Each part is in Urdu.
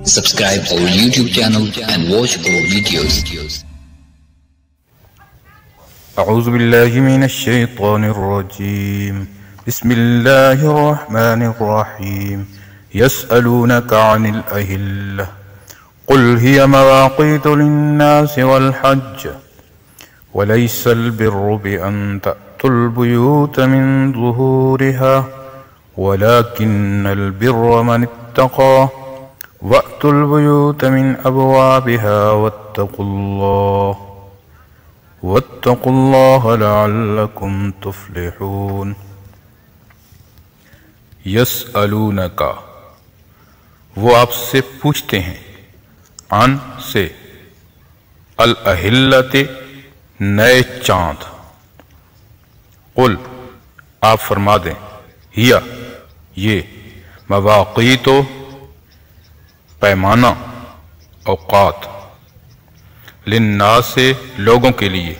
Subscribe our YouTube channel and watch our videos. أعوذ بالله من الشيطان الرجيم. بسم الله الرحمن الرحيم. يسألونك عن الأهلة قل هي مواقيت للناس والحج وليس البر بأن تأتوا البيوت من ظهورها ولكن البر من اتقى وأتوا البيوت من أبوابها واتقوا الله لعلكم تفلحون. یسألونک، وہ آپ سے پوچھتے ہیں، عن سے، الاہلۃ نئے چاند، قل آپ فرما دیں، ہیا یہ، مواقیت پیمانہ، اوقات، للناس لوگوں کے لیے،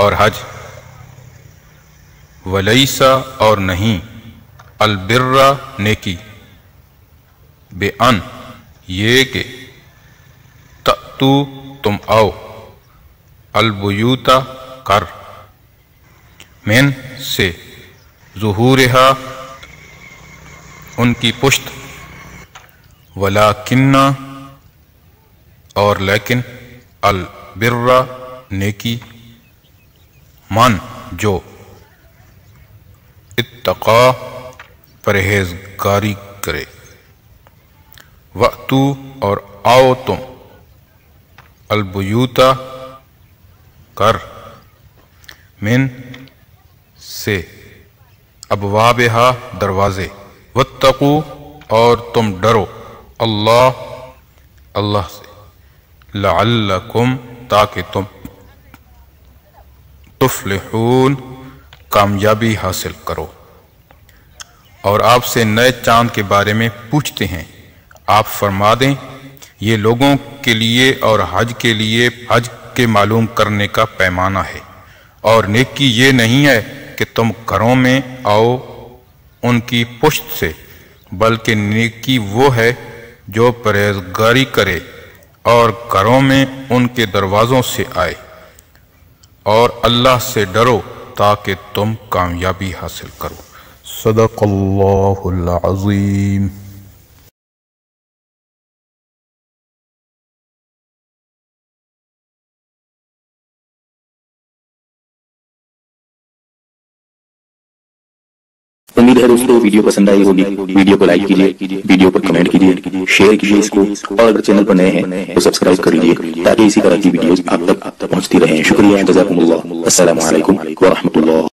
اور حج، ولیسا اور نہیں، البر نیکی، بے ان یہ کہ، تأتو تم آؤ، البیوتا کر، من سے، ظہورہا ان کی پشت، ولیکن اور لیکن، البر نیکی، من جو، اتقا پرہیزگاری کرے، وَأْتُوا اور آؤ تم، البیوتا کر، من سے، ابوابہا دروازے، واتقوا اور تم ڈرو، اللہ سے، لعلکم تاکہ تم، تفلحون کامیابی حاصل کرو۔ اور آپ سے نئے چاند کے بارے میں پوچھتے ہیں، آپ فرما دیں یہ لوگوں کے لیے اور حج کے لیے حج کے معلوم کرنے کا پیمانہ ہے، اور نیکی یہ نہیں ہے کہ تم گھروں میں آؤ ان کی پشت سے، بلکہ نیکی وہ ہے جو پرہیزگاری کرے اور گھروں میں ان کے دروازوں سے آئے، اور اللہ سے ڈرو تاکہ تم کامیابی حاصل کرو۔ صدق اللہ العظیم۔ امید ہے دوستو ویڈیو پسند آئی ہوگی، ویڈیو کو لائک کیجئے، ویڈیو پر کمنٹ کیجئے، شیئر کیجئے اس کو، اور اگر چینل پر نئے ہیں تو سبسکرائب کر لیجئے تاکہ اسی طرح کی ویڈیوز آپ تک پہنچتی رہیں۔ شکریہ، جزاکم اللہ، السلام علیکم ورحمۃ اللہ۔